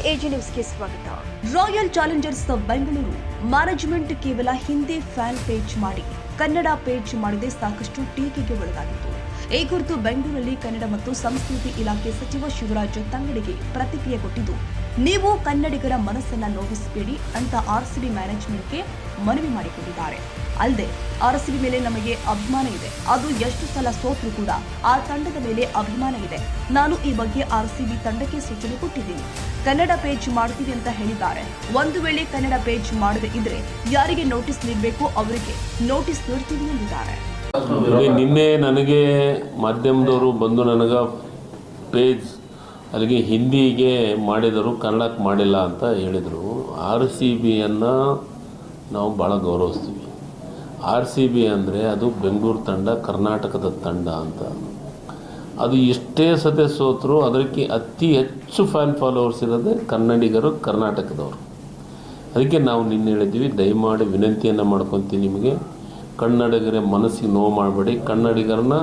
AG ನ್ಯೂಸ್ಗೆ ಸ್ವಾಗತ. Royal Challengers Bengaluru management ಕೇವಲ ಹಿಂದಿ ಫ್ಯಾನ್ ಪೇಜ್ ಮಾಡಿ ಕನ್ನಡ ಪೇಜ್ ಮಾಡದೆ ಸಾಕಷ್ಟು ಟೀಕೆಗೆ ಒಳಗಾಗಿತ್ತು. ಈ ಕುರಿತು ಬೆಂಗಳೂರಲ್ಲಿ ಕನ್ನಡ ಮತ್ತು ಸಂಸ್ಕೃತಿ ಇಲಾಖೆ ಸಚಿವ ಶಿವರಾಜ್ ತಂಗಡಿಗೆ ಪ್ರತಿಕ್ರಿಯೆ ಕೊಟ್ಟಿದ್ದು, ನೀವು ಕನ್ನಡಿಗರ ಮನಸ್ಸನ್ನ ನೋವಿಸಬೇಡಿ ಅಂತ ಆರ್ಸಿಬಿ ಮ್ಯಾನೇಜ್ಮೆಂಟ್ಗೆ ಮನವಿ ಮಾಡಿಕೊಂಡಿದ್ದಾರೆ. ಅಲ್ಲದೆ ಆರ್ಸಿಬಿ ಮೇಲೆ ನಮಗೆ ಅಭಿಮಾನ ಇದೆ, ಅದು ಎಷ್ಟು ಸಲ ಸೋತ್ರೂ ಕೂಡ ಆ ತಂಡದ ಮೇಲೆ ಅಭಿಮಾನ ಇದೆ. ನಾನು ಈ ಬಗ್ಗೆ ಆರ್ಸಿಬಿ ತಂಡಕ್ಕೆ ಸೂಚನೆ ಕೊಟ್ಟಿದ್ದೀನಿ, ಕನ್ನಡ ಪೇಜ್ ಮಾಡ್ತೀವಿ ಅಂತ ಹೇಳಿದ್ದಾರೆ. ಒಂದು ವೇಳೆ ಕನ್ನಡ ಪೇಜ್ ಮಾಡದೇ ಇದ್ರೆ ಯಾರಿಗೆ ನೋಟಿಸ್ ನೀಡಬೇಕು ಅವರಿಗೆ ನೋಟಿಸ್ ನೀಡ್ತೀವಿ ಎಂದಿದ್ದಾರೆ. ನಿನ್ನೆ ನನಗೆ ಮಾಧ್ಯಮದವರು ಬಂದು ನನಗೆ ಪೇಜ್ ಅಲ್ಲಿಗೆ ಹಿಂದಿಗೆ ಮಾಡಿದರು, ಕನ್ನಡಕ್ಕೆ ಮಾಡಿಲ್ಲ ಅಂತ ಹೇಳಿದರು. RCBಯನ್ನು ನಾವು ಭಾಳ ಗೌರವಿಸ್ತೀವಿ. RCB ಅಂದರೆ ಅದು ಬೆಂಗಳೂರು ತಂಡ, ಕರ್ನಾಟಕದ ತಂಡ ಅಂತ. ಅದು ಎಷ್ಟೇ ಸತೆ ಸೋತರು ಅದಕ್ಕೆ ಅತಿ ಹೆಚ್ಚು ಫ್ಯಾನ್ ಫಾಲೋವರ್ಸ್ ಇರೋದೇ ಕನ್ನಡಿಗರು, ಕರ್ನಾಟಕದವರು. ಅದಕ್ಕೆ ನಾವು ನಿನ್ನೆ ಹೇಳಿದ್ದೀವಿ, ದಯಮಾಡಿ ವಿನಂತಿಯನ್ನು ಮಾಡ್ಕೊತೀನಿ ನಿಮಗೆ, ಕನ್ನಡಿಗರ ಮನಸ್ಸಿಗೆ ನೋವು ಮಾಡಬೇಡಿ, ಕನ್ನಡಿಗರನ್ನ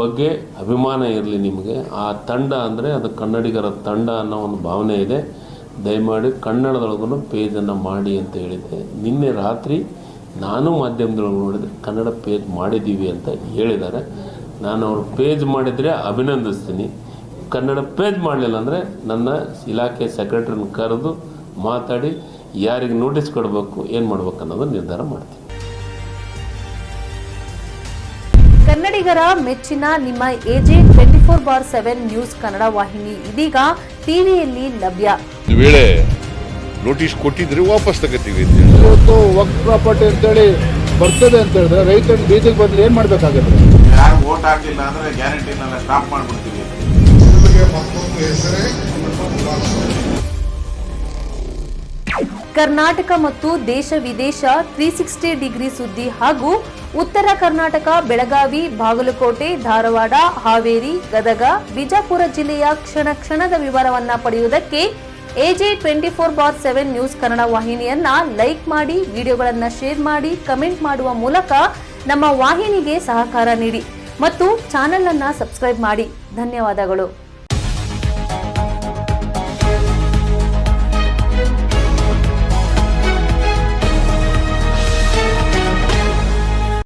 ಬಗ್ಗೆ ಅಭಿಮಾನ ಇರಲಿ ನಿಮಗೆ. ಆ ತಂಡ ಅಂದರೆ ಅದು ಕನ್ನಡಿಗರ ತಂಡ ಅನ್ನೋ ಒಂದು ಭಾವನೆ ಇದೆ. ದಯಮಾಡಿ ಕನ್ನಡದೊಳಗೂ ಪೇಜನ್ನು ಮಾಡಿ ಅಂತ ಹೇಳಿದೆ. ನಿನ್ನೆ ರಾತ್ರಿ ನಾನು ಮಾಧ್ಯಮದೊಳಗೆ ನೋಡಿದೆ, ಕನ್ನಡ ಪೇಜ್ ಮಾಡಿದ್ದೀವಿ ಅಂತ ಹೇಳಿದ್ದಾರೆ. ನಾನು ಅವರು ಪೇಜ್ ಮಾಡಿದರೆ ಅಭಿನಂದಿಸ್ತೀನಿ. ಕನ್ನಡ ಪೇಜ್ ಮಾಡಲಿಲ್ಲ ಅಂದರೆ ನನ್ನ ಇಲಾಖೆ ಸೆಕ್ರೆಟರಿನ ಕರೆದು ಮಾತಾಡಿ ಯಾರಿಗೆ ನೋಟಿಸ್ ಕೊಡಬೇಕು, ಏನು ಮಾಡಬೇಕು ಅನ್ನೋದು ನಿರ್ಧಾರ ಮಾಡ್ತೀನಿ. ಕನ್ನಡಿಗರ ಮೆಚ್ಚಿನ ನಿಮ್ಮ ಎಜೆ 24/7 ನ್ಯೂಸ್ ಕನ್ನಡ ವಾಹಿನಿ ಇದೀಗ ಟಿವಿಯಲ್ಲಿ ಲಭ್ಯ. ಒಂದು ವೇಳೆ ನೋಟಿಸ್ ಕೊಟ್ಟಿದ್ರೆ ವಾಪಸ್ ತಗೋತೀವಿ. ಇವತ್ತು ವಕ್ಫ್ ಪ್ರಾಪರ್ಟಿ ಅಂತೇಳಿ ಬರ್ತದೆ ಅಂತ ಹೇಳಿದ್ರೆ ರೈತರ ಬೀದಿಗೆ ಬಂದ್ರೆ ಏನ್ ಮಾಡ್ಬೇಕಾಗುತ್ತೆ? ಯಾರು ವೋಟ್ ಹಾಕಲಿಲ್ಲ ಅಂದ್ರೆ ಗ್ಯಾರಂಟಿನೆಲ್ಲ ಸ್ಟಾಪ್ ಮಾಡ್ಬಿಡ್ತೀವಿ. ಕರ್ನಾಟಕ ಮತ್ತು ದೇಶ ವಿದೇಶ 360 ಡಿಗ್ರಿ ಸುದ್ದಿ ಹಾಗೂ ಉತ್ತರ ಕರ್ನಾಟಕ, ಬೆಳಗಾವಿ, ಬಾಗಲಕೋಟೆ, ಧಾರವಾಡ, ಹಾವೇರಿ, ಗದಗ, ಬಿಜಾಪುರ ಜಿಲ್ಲೆಯ ಕ್ಷಣ ಕ್ಷಣದ ವಿವರವನ್ನ ಪಡೆಯುವುದಕ್ಕೆ ಎಜೆ 24/7 ನ್ಯೂಸ್ ಕನ್ನಡ ವಾಹಿನಿಯನ್ನ ಲೈಕ್ ಮಾಡಿ, ವಿಡಿಯೋಗಳನ್ನ ಶೇರ್ ಮಾಡಿ, ಕಮೆಂಟ್ ಮಾಡುವ ಮೂಲಕ ನಮ್ಮ ವಾಹಿನಿಗೆ ಸಹಕಾರ ನೀಡಿ ಮತ್ತು ಚಾನೆಲ್ ಅನ್ನ ಸಬ್ಸ್ಕ್ರೈಬ್ ಮಾಡಿ. ಧನ್ಯವಾದಗಳು.